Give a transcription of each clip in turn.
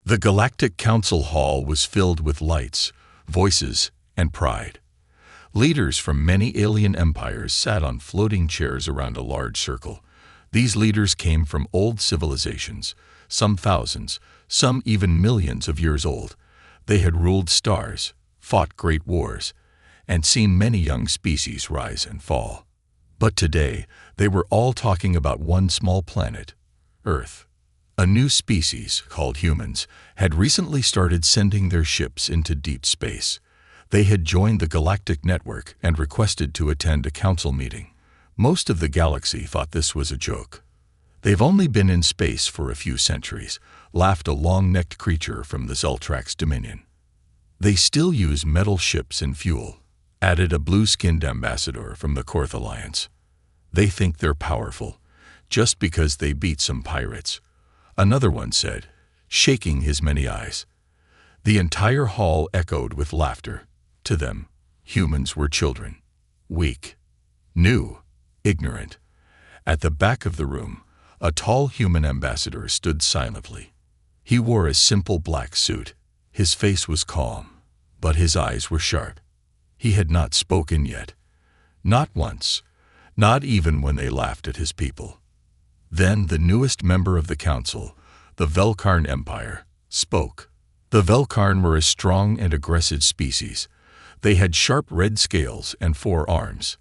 The Galactic Council Hall was filled with lights, voices, and pride. Leaders from many alien empires sat on floating chairs around a large circle. These leaders came from old civilizations, some thousands, some even millions of years old. They had ruled stars, fought great wars, and seen many young species rise and fall. But today, they were all talking about one small planet, Earth. A new species, called humans, had recently started sending their ships into deep space. They had joined the galactic network and requested to attend a council meeting. Most of the galaxy thought this was a joke. "They've only been in space for a few centuries," laughed a long-necked creature from the Zeltrax Dominion. "They still use metal ships and fuel," added a blue-skinned ambassador from the Korth Alliance. "They think they're powerful, just because they beat some pirates," another one said, shaking his many eyes. The entire hall echoed with laughter. To them, humans were children, weak, new, ignorant. At the back of the room, a tall human ambassador stood silently. He wore a simple black suit. His face was calm, but his eyes were sharp. He had not spoken yet. Not once, not even when they laughed at his people. Then the newest member of the council, the Velkarn Empire, spoke. The Velkarn were a strong and aggressive species. They had sharp red scales and 4 arms.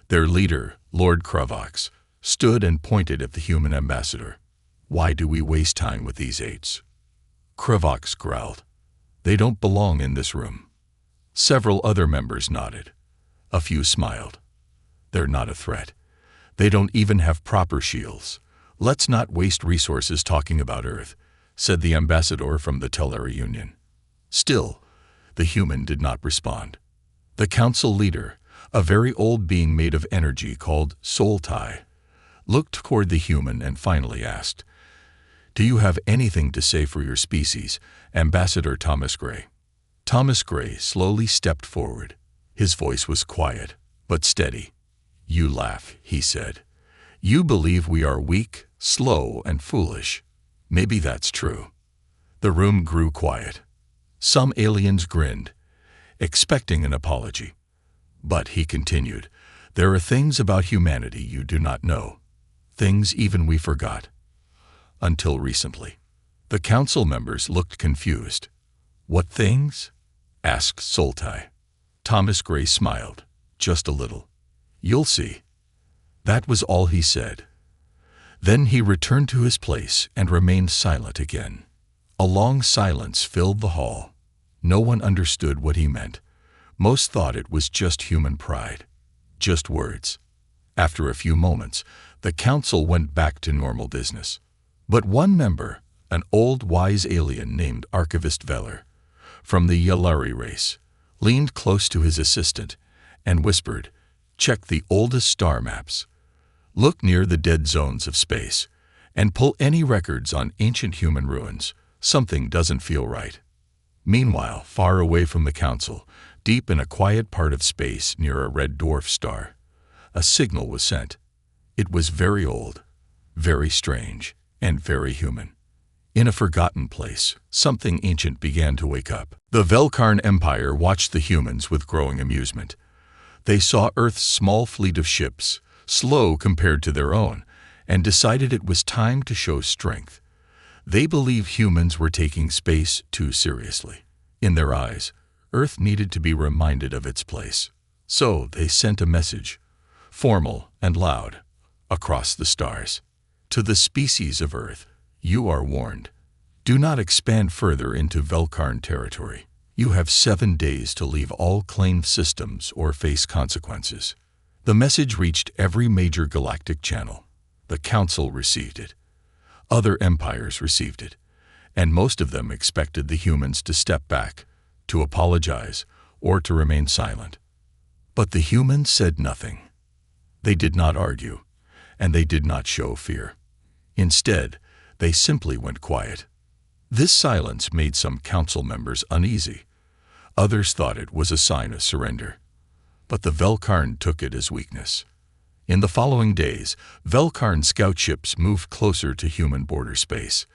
Their leader, Lord Kravox, stood and pointed at the human ambassador. "Why do we waste time with these apes?" Kravox growled. "They don't belong in this room." Several other members nodded. A few smiled. "They're not a threat. They don't even have proper shields. Let's not waste resources talking about Earth," said the ambassador from the Telleri Union. Still, the human did not respond. The council leader, a very old being made of energy called Soltai, looked toward the human and finally asked, "Do you have anything to say for your species, Ambassador Thomas Gray?" Thomas Gray slowly stepped forward. His voice was quiet, but steady. "You laugh," he said. "You believe we are weak, slow, and foolish. Maybe that's true." The room grew quiet. Some aliens grinned, expecting an apology. But he continued, "There are things about humanity you do not know. Things even we forgot. Until recently." The council members looked confused. "What things?" asked Soltai. Thomas Gray smiled, just a little. "You'll see." That was all he said. Then he returned to his place and remained silent again. A long silence filled the hall. No one understood what he meant. Most thought it was just human pride, just words. After a few moments, the council went back to normal business. But one member, an old wise alien named Archivist Veller, from the Yalari race, leaned close to his assistant and whispered, "Check the oldest star maps. Look near the dead zones of space, and pull any records on ancient human ruins. Something doesn't feel right." Meanwhile, far away from the council, deep in a quiet part of space near a red dwarf star, a signal was sent. It was very old, very strange, and very human. In a forgotten place, something ancient began to wake up. The Velkarn Empire watched the humans with growing amusement. They saw Earth's small fleet of ships, slow compared to their own, and decided it was time to show strength. They believed humans were taking space too seriously. In their eyes, Earth needed to be reminded of its place. So they sent a message, formal and loud, across the stars. "To the species of Earth, you are warned. Do not expand further into Velkarn territory. You have 7 days to leave all claimed systems or face consequences." The message reached every major galactic channel. The Council received it. Other empires received it, and most of them expected the humans to step back, to apologize, or to remain silent. But the humans said nothing. They did not argue, and they did not show fear. Instead, they simply went quiet. This silence made some council members uneasy. Others thought it was a sign of surrender. But the Velkarn took it as weakness. In the following days, Velkarn scout ships moved closer to human border space.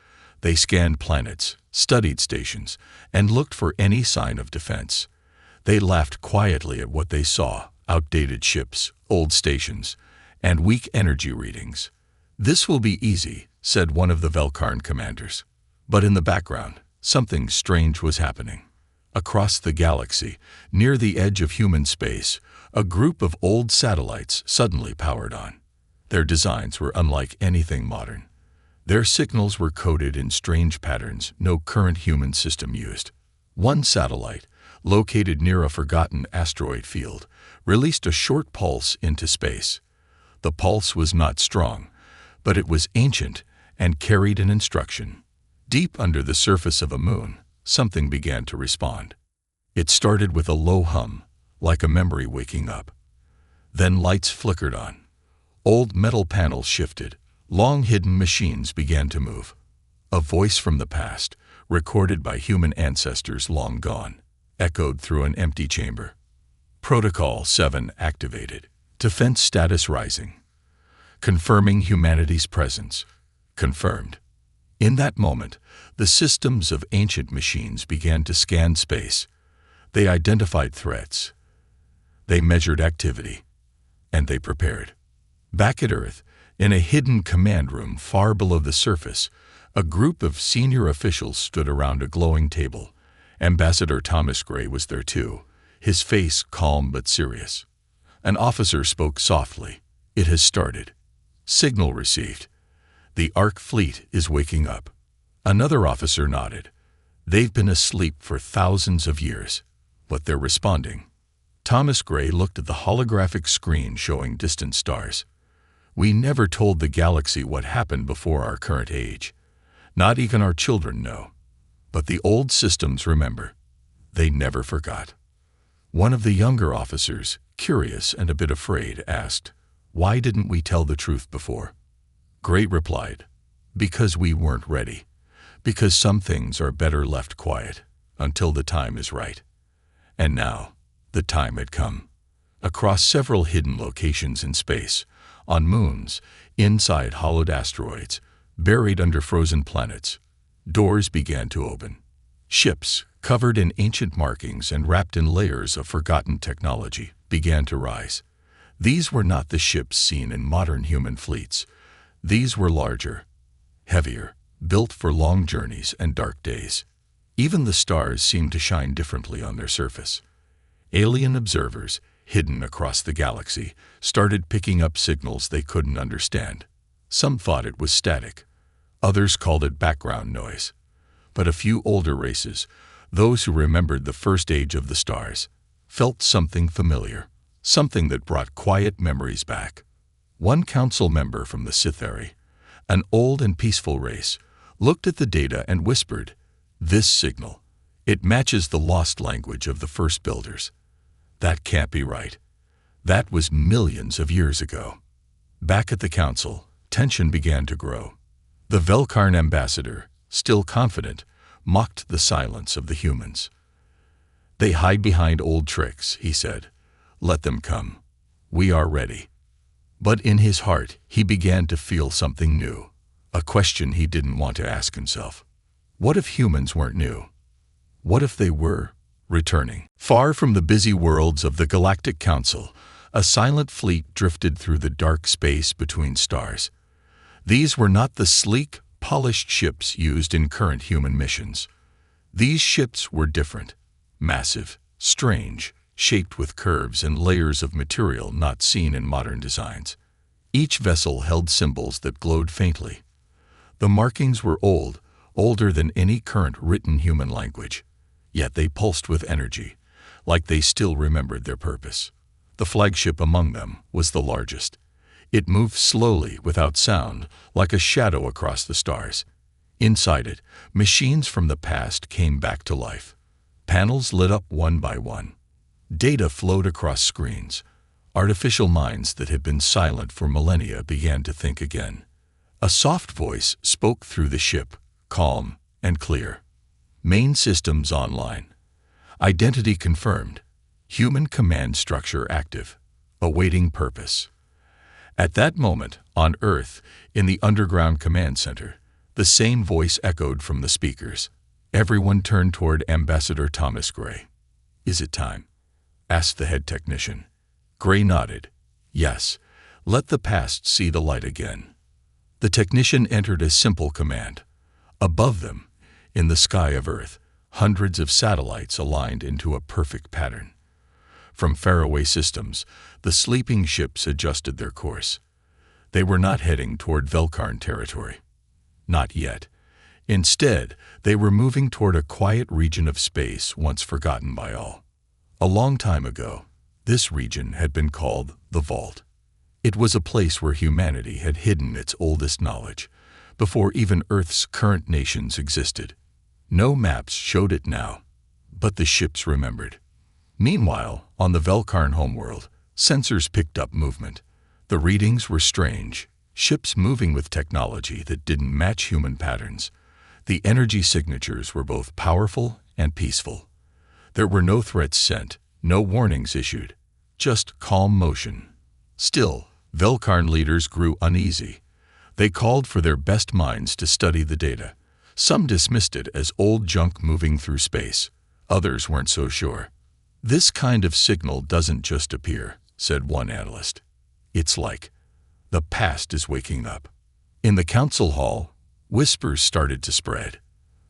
They scanned planets, studied stations, and looked for any sign of defense. They laughed quietly at what they saw: outdated ships, old stations, and weak energy readings. "This will be easy," said one of the Velkarn commanders. But in the background, something strange was happening. Across the galaxy, near the edge of human space, a group of old satellites suddenly powered on. Their designs were unlike anything modern. Their signals were coded in strange patterns no current human system used. One satellite, located near a forgotten asteroid field, released a short pulse into space. The pulse was not strong, but it was ancient and carried an instruction. Deep under the surface of a moon, something began to respond. It started with a low hum, like a memory waking up. Then lights flickered on. Old metal panels shifted. Long-hidden machines began to move. A voice from the past, recorded by human ancestors long gone, echoed through an empty chamber. Protocol 7 activated. Defense status rising. Confirming humanity's presence. Confirmed. In that moment, the systems of ancient machines began to scan space. They identified threats. They measured activity. And they prepared. Back at Earth, in a hidden command room far below the surface, a group of senior officials stood around a glowing table. Ambassador Thomas Gray was there too, his face calm but serious. An officer spoke softly. "It has started. Signal received. The Ark fleet is waking up." Another officer nodded. "They've been asleep for thousands of years, but they're responding." Thomas Gray looked at the holographic screen showing distant stars. "We never told the galaxy what happened before our current age. Not even our children know. But the old systems remember. They never forgot." One of the younger officers, curious and a bit afraid, asked, "Why didn't we tell the truth before?" Gray replied, "Because we weren't ready. Because some things are better left quiet until the time is right." And now, the time had come. Across several hidden locations in space, on moons, inside hollowed asteroids, buried under frozen planets, doors began to open. Ships, covered in ancient markings and wrapped in layers of forgotten technology, began to rise. These were not the ships seen in modern human fleets. These were larger, heavier, built for long journeys and dark days. Even the stars seemed to shine differently on their surface. Alien observers, hidden across the galaxy, started picking up signals they couldn't understand. Some thought it was static. Others called it background noise. But a few older races, those who remembered the first age of the stars, felt something familiar, something that brought quiet memories back. One council member from the Sithari, an old and peaceful race, looked at the data and whispered, "This signal, it matches the lost language of the first builders. That can't be right. That was millions of years ago." Back at the council, tension began to grow. The Velkarn ambassador, still confident, mocked the silence of the humans. "They hide behind old tricks," he said. "Let them come. We are ready." But in his heart, he began to feel something new, a question he didn't want to ask himself. What if humans weren't new? What if they were returning? Far from the busy worlds of the Galactic Council, a silent fleet drifted through the dark space between stars. These were not the sleek, polished ships used in current human missions. These ships were different, massive, strange, shaped with curves and layers of material not seen in modern designs. Each vessel held symbols that glowed faintly. The markings were old, older than any current written human language. Yet they pulsed with energy, like they still remembered their purpose. The flagship among them was the largest. It moved slowly, without sound, like a shadow across the stars. Inside it, machines from the past came back to life. Panels lit up one by one. Data flowed across screens. Artificial minds that had been silent for millennia began to think again. A soft voice spoke through the ship, calm and clear. Main systems online. Identity confirmed. Human command structure active. Awaiting purpose. At that moment, on Earth, in the underground command center, The same voice echoed from the speakers. Everyone turned toward Ambassador Thomas Gray. "Is it time?" asked the head technician. Gray nodded. "Yes, let the past see the light again." The technician entered a simple command. Above them, in the sky of Earth, hundreds of satellites aligned into a perfect pattern. From faraway systems, the sleeping ships adjusted their course. They were not heading toward Velkarn territory. Not yet. Instead, they were moving toward a quiet region of space once forgotten by all. A long time ago, this region had been called the Vault. It was a place where humanity had hidden its oldest knowledge, before even Earth's current nations existed. No maps showed it now, but the ships remembered. Meanwhile, on the Velkarn homeworld, sensors picked up movement. The readings were strange, ships moving with technology that didn't match human patterns. The energy signatures were both powerful and peaceful. There were no threats sent, no warnings issued, just calm motion. Still, Velkarn leaders grew uneasy. They called for their best minds to study the data. Some dismissed it as old junk moving through space. Others weren't so sure. "This kind of signal doesn't just appear," said one analyst. "It's like the past is waking up." In the council hall, whispers started to spread.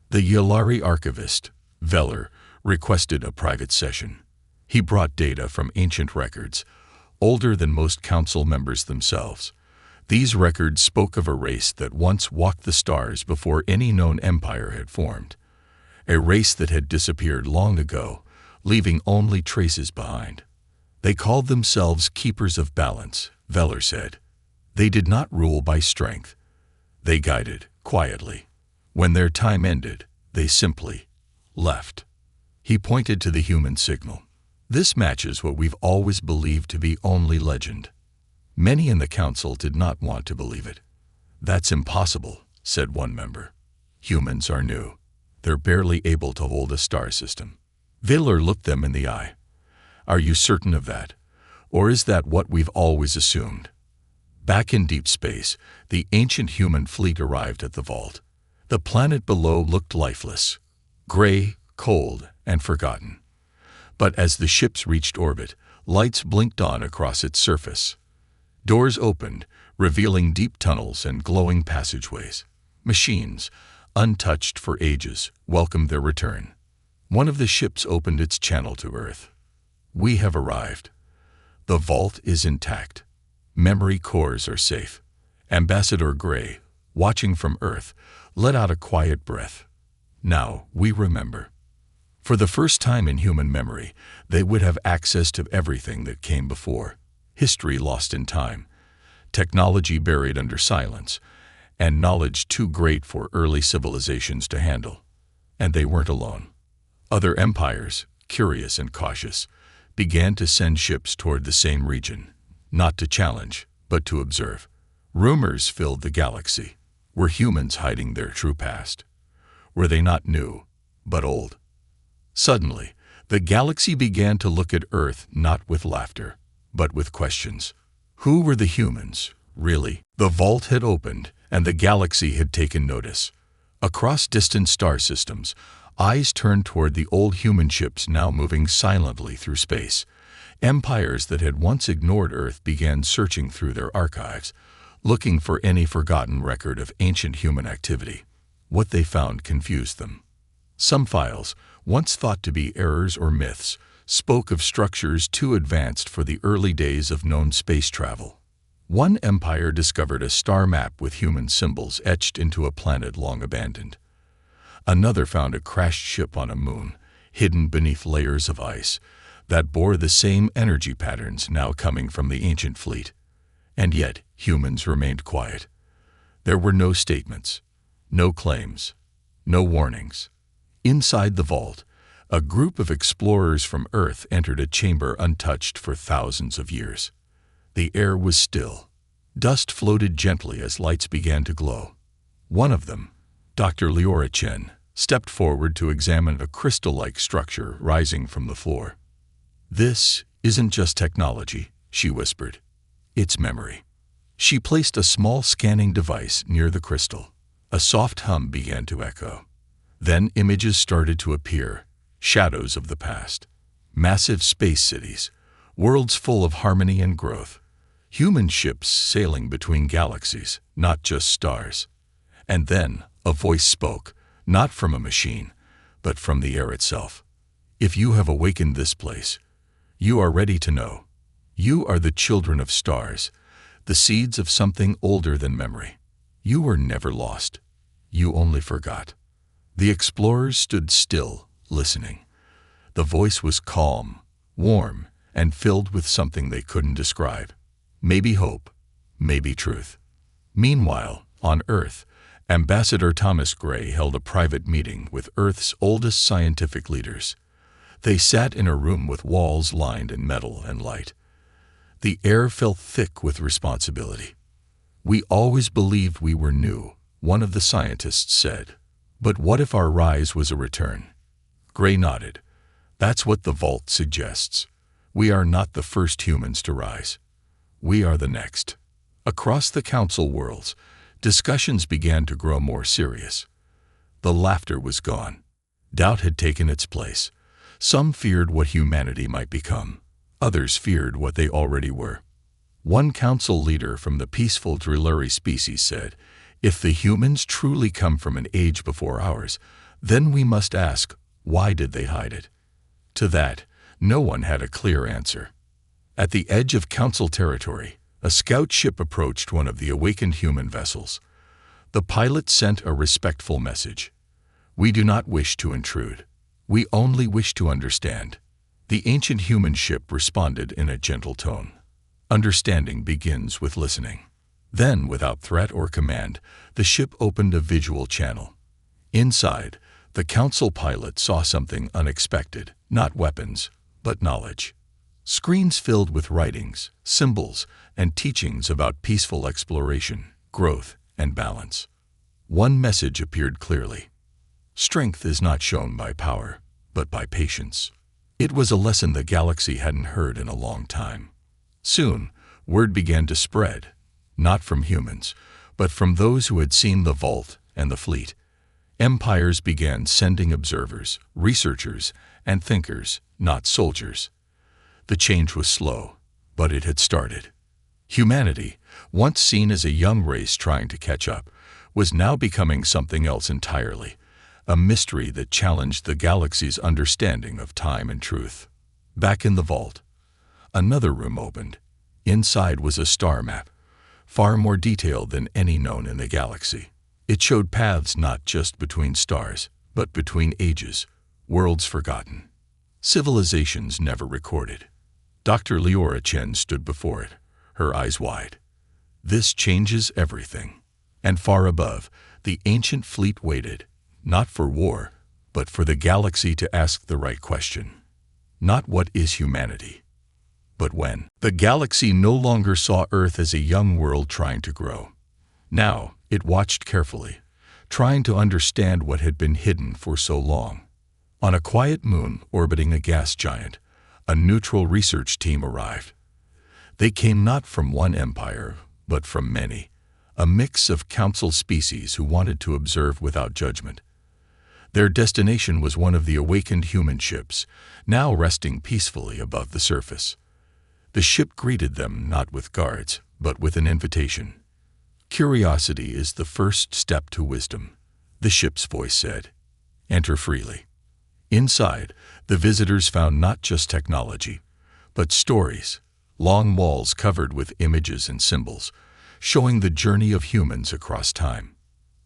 The Yalari archivist, Veller, requested a private session. He brought data from ancient records, older than most council members themselves. These records spoke of a race that once walked the stars before any known empire had formed. A race that had disappeared long ago, leaving only traces behind. They called themselves Keepers of Balance, Veller said. They did not rule by strength. They guided, quietly. When their time ended, they simply left. He pointed to the human signal. "This matches what we've always believed to be only legend." Many in the council did not want to believe it. "That's impossible," said one member. "Humans are new. They're barely able to hold a star system." Veller looked them in the eye. "Are you certain of that? Or is that what we've always assumed?" Back in deep space, the ancient human fleet arrived at the vault. The planet below looked lifeless, gray, cold, and forgotten. But as the ships reached orbit, lights blinked on across its surface. Doors opened, revealing deep tunnels and glowing passageways. Machines, untouched for ages, welcomed their return. One of the ships opened its channel to Earth. "We have arrived. The vault is intact. Memory cores are safe." Ambassador Gray, watching from Earth, let out a quiet breath. "Now we remember." For the first time in human memory, they would have access to everything that came before. History lost in time, technology buried under silence, and knowledge too great for early civilizations to handle. And they weren't alone. Other empires, curious and cautious, began to send ships toward the same region, not to challenge, but to observe. Rumors filled the galaxy. Were humans hiding their true past? Were they not new, but old? Suddenly, the galaxy began to look at Earth not with laughter, but with questions. Who were the humans, really? The vault had opened, and the galaxy had taken notice. Across distant star systems, eyes turned toward the old human ships now moving silently through space. Empires that had once ignored Earth began searching through their archives, looking for any forgotten record of ancient human activity. What they found confused them. Some files, once thought to be errors or myths, spoke of structures too advanced for the early days of known space travel. One empire discovered a star map with human symbols etched into a planet long abandoned. Another found a crashed ship on a moon, hidden beneath layers of ice, that bore the same energy patterns now coming from the ancient fleet. And yet, humans remained quiet. There were no statements, no claims, no warnings. Inside the vault, a group of explorers from Earth entered a chamber untouched for thousands of years. The air was still. Dust floated gently as lights began to glow. One of them, Dr. Leora Chen, stepped forward to examine a crystal-like structure rising from the floor. "This isn't just technology," she whispered. "It's memory." She placed a small scanning device near the crystal. A soft hum began to echo. Then images started to appear, shadows of the past. Massive space cities, worlds full of harmony and growth. Human ships sailing between galaxies, not just stars. And then a voice spoke, not from a machine, but from the air itself. If you have awakened this place, you are ready to know. You are the children of stars, the seeds of something older than memory. You were never lost. You only forgot. The explorers stood still, listening. The voice was calm, warm, and filled with something they couldn't describe. Maybe hope, maybe truth. Meanwhile, on Earth, Ambassador Thomas Gray held a private meeting with Earth's oldest scientific leaders. They sat in a room with walls lined in metal and light. The air felt thick with responsibility. "We always believed we were new," one of the scientists said. "But what if our rise was a return?" Gray nodded. "That's what the vault suggests. We are not the first humans to rise. We are the next." Across the council worlds, discussions began to grow more serious. The laughter was gone. Doubt had taken its place. Some feared what humanity might become. Others feared what they already were. One council leader from the peaceful Drilluri species said, "If the humans truly come from an age before ours, then we must ask, why did they hide it?" To that, no one had a clear answer. At the edge of council territory, a scout ship approached one of the awakened human vessels. The pilot sent a respectful message. "We do not wish to intrude. We only wish to understand." The ancient human ship responded in a gentle tone. Understanding begins with listening. Then, without threat or command, the ship opened a visual channel. Inside, the council pilot saw something unexpected, not weapons, but knowledge. Screens filled with writings, symbols, and teachings about peaceful exploration, growth, and balance. One message appeared clearly. Strength is not shown by power, but by patience. It was a lesson the galaxy hadn't heard in a long time. Soon, word began to spread, not from humans, but from those who had seen the vault and the fleet. Empires began sending observers, researchers, and thinkers, not soldiers. The change was slow, but it had started. Humanity, once seen as a young race trying to catch up, was now becoming something else entirely, a mystery that challenged the galaxy's understanding of time and truth. Back in the vault, another room opened. Inside was a star map, far more detailed than any known in the galaxy. It showed paths not just between stars, but between ages, worlds forgotten, civilizations never recorded. Dr. Leora Chen stood before it, her eyes wide. "This changes everything." And far above, the ancient fleet waited, not for war, but for the galaxy to ask the right question. Not what is humanity, but when. The galaxy no longer saw Earth as a young world trying to grow. Now, it watched carefully, trying to understand what had been hidden for so long. On a quiet moon orbiting a gas giant, a neutral research team arrived. They came not from one empire, but from many, a mix of council species who wanted to observe without judgment. Their destination was one of the awakened human ships, now resting peacefully above the surface. The ship greeted them not with guards, but with an invitation. "Curiosity is the first step to wisdom," the ship's voice said. "Enter freely." Inside, the visitors found not just technology, but stories, long walls covered with images and symbols, showing the journey of humans across time.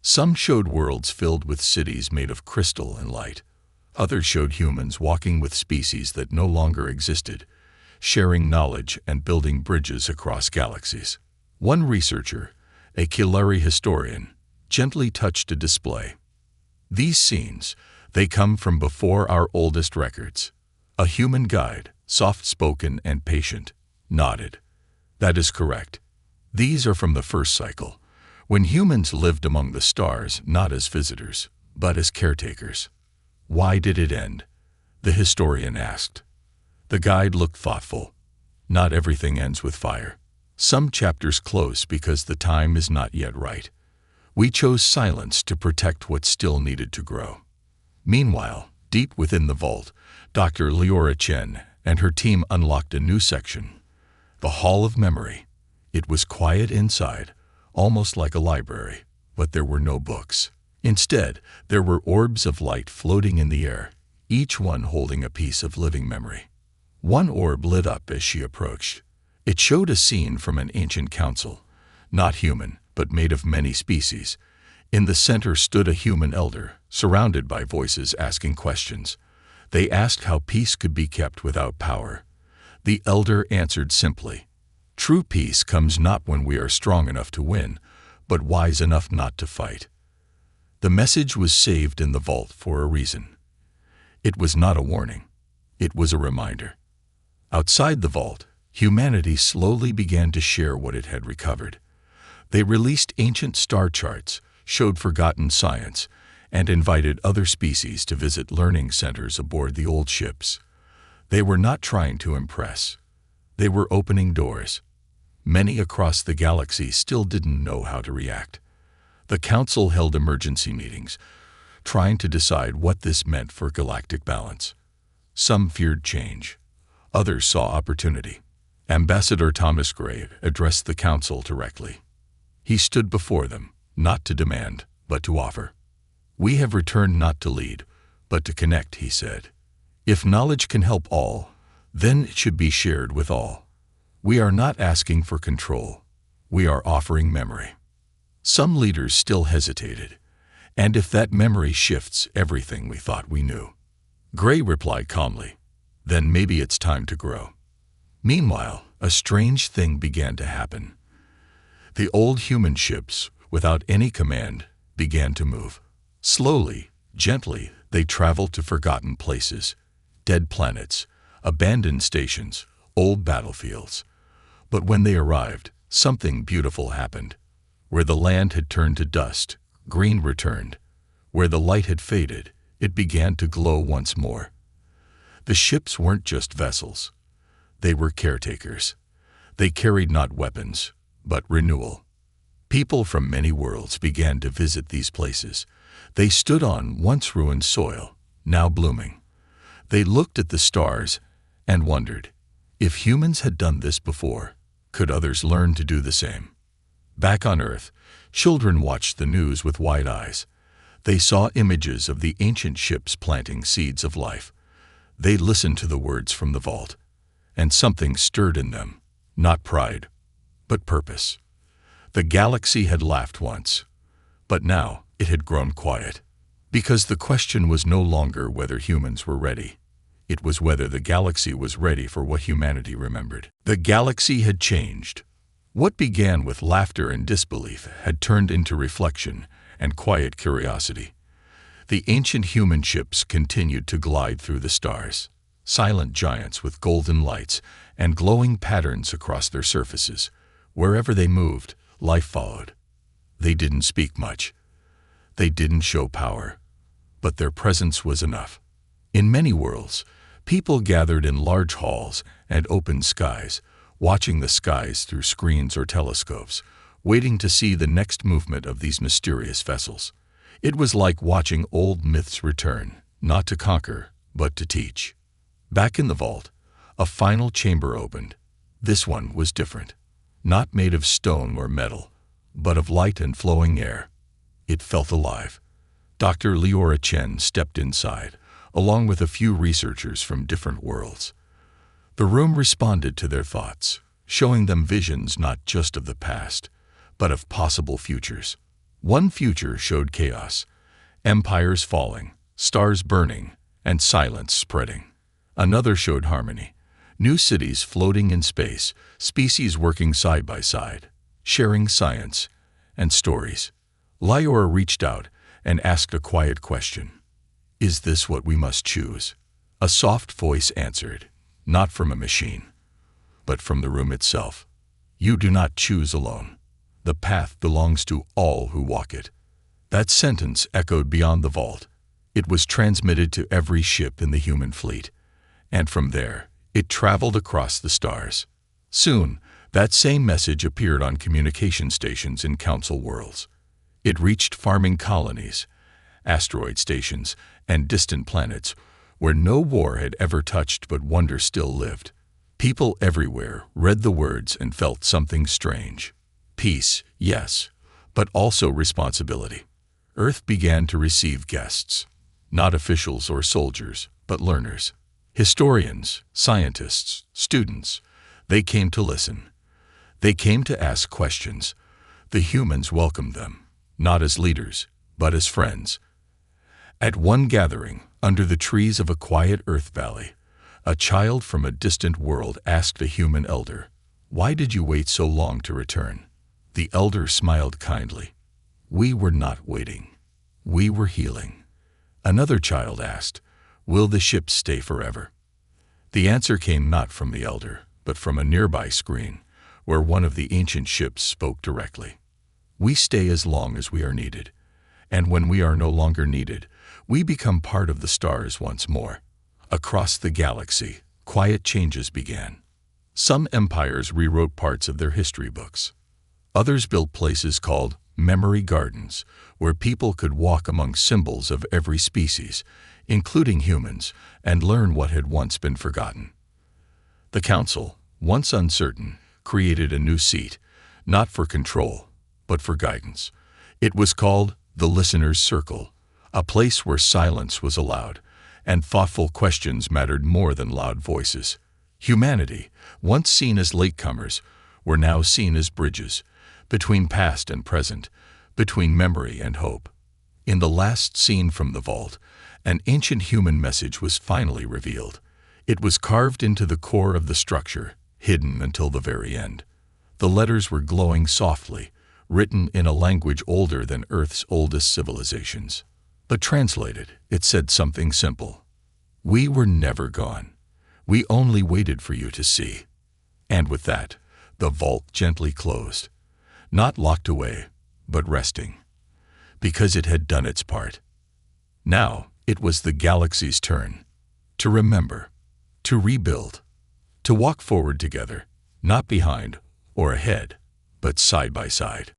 Some showed worlds filled with cities made of crystal and light. Others showed humans walking with species that no longer existed, sharing knowledge and building bridges across galaxies. One researcher, a Kilari historian, gently touched a display. "These scenes, they come from before our oldest records." A human guide, soft-spoken and patient, nodded. "That is correct. These are from the first cycle, when humans lived among the stars not as visitors, but as caretakers." "Why did it end?" the historian asked. The guide looked thoughtful. "Not everything ends with fire. Some chapters close because the time is not yet right. We chose silence to protect what still needed to grow. Meanwhile, deep within the vault, Dr. Leora Chen and her team unlocked a new section, the Hall of Memory. It was quiet inside, almost like a library, but there were no books. Instead, there were orbs of light floating in the air, each one holding a piece of living memory. One orb lit up as she approached. It showed a scene from an ancient council, not human, but made of many species. In the center stood a human elder, surrounded by voices asking questions. They asked how peace could be kept without power. The elder answered simply, "True peace comes not when we are strong enough to win, but wise enough not to fight." The message was saved in the vault for a reason. It was not a warning. It was a reminder. Outside the vault, humanity slowly began to share what it had recovered. They released ancient star charts, showed forgotten science, and invited other species to visit learning centers aboard the old ships. They were not trying to impress. They were opening doors. Many across the galaxy still didn't know how to react. The Council held emergency meetings, trying to decide what this meant for galactic balance. Some feared change. Others saw opportunity. Ambassador Thomas Gray addressed the Council directly. He stood before them, not to demand, but to offer. "We have returned not to lead, but to connect," he said. "If knowledge can help all, then it should be shared with all. We are not asking for control. We are offering memory." Some leaders still hesitated. "And if that memory shifts everything we thought we knew?" Gray replied calmly, "Then maybe it's time to grow." Meanwhile, a strange thing began to happen. The old human ships, without any command, began to move. Slowly, gently, they traveled to forgotten places, dead planets, abandoned stations, old battlefields. But when they arrived, something beautiful happened. Where the land had turned to dust, green returned. Where the light had faded, it began to glow once more. The ships weren't just vessels. They were caretakers. They carried not weapons, but renewal. People from many worlds began to visit these places. They stood on once ruined soil, now blooming. They looked at the stars and wondered, if humans had done this before, could others learn to do the same? Back on Earth, children watched the news with wide eyes. They saw images of the ancient ships planting seeds of life. They listened to the words from the vault, and something stirred in them, not pride, but purpose. The galaxy had laughed once, but now it had grown quiet. Because the question was no longer whether humans were ready. It was whether the galaxy was ready for what humanity remembered. The galaxy had changed. What began with laughter and disbelief had turned into reflection and quiet curiosity. The ancient human ships continued to glide through the stars, silent giants with golden lights and glowing patterns across their surfaces. Wherever they moved, life followed. They didn't speak much. They didn't show power, but their presence was enough. In many worlds, people gathered in large halls and open skies, watching the skies through screens or telescopes, waiting to see the next movement of these mysterious vessels. It was like watching old myths return, not to conquer, but to teach. Back in the vault, a final chamber opened. This one was different. Not made of stone or metal, but of light and flowing air. It felt alive. Dr. Leora Chen stepped inside, along with a few researchers from different worlds. The room responded to their thoughts, showing them visions not just of the past, but of possible futures. One future showed chaos, empires falling, stars burning, and silence spreading. Another showed harmony, new cities floating in space, species working side by side, sharing science and stories. Leora reached out and asked a quiet question. "Is this what we must choose?" A soft voice answered, not from a machine, but from the room itself. "You do not choose alone. The path belongs to all who walk it." That sentence echoed beyond the vault. It was transmitted to every ship in the human fleet, and from there, it traveled across the stars. Soon, that same message appeared on communication stations in Council worlds. It reached farming colonies, asteroid stations, and distant planets where no war had ever touched but wonder still lived. People everywhere read the words and felt something strange. Peace, yes, but also responsibility. Earth began to receive guests, not officials or soldiers, but learners. Historians, scientists, students. They came to listen. They came to ask questions. The humans welcomed them, not as leaders, but as friends. At one gathering, under the trees of a quiet Earth valley, a child from a distant world asked a human elder, "Why did you wait so long to return?" The elder smiled kindly. "We were not waiting. We were healing." Another child asked, "Will the ships stay forever?" The answer came not from the elder, but from a nearby screen, where one of the ancient ships spoke directly. "We stay as long as we are needed, and when we are no longer needed, we become part of the stars once more." Across the galaxy, quiet changes began. Some empires rewrote parts of their history books. Others built places called memory gardens, where people could walk among symbols of every species, including humans, and learn what had once been forgotten. The council, once uncertain, created a new seat, not for control, but for guidance. It was called the Listener's Circle, a place where silence was allowed, and thoughtful questions mattered more than loud voices. Humanity, once seen as latecomers, were now seen as bridges, between past and present, between memory and hope. In the last scene from the vault, an ancient human message was finally revealed. It was carved into the core of the structure, hidden until the very end. The letters were glowing softly, written in a language older than Earth's oldest civilizations. But translated, it said something simple. "We were never gone. We only waited for you to see." And with that, the vault gently closed, not locked away, but resting, because it had done its part. Now it was the galaxy's turn to remember, to rebuild, to walk forward together, not behind or ahead, but side by side.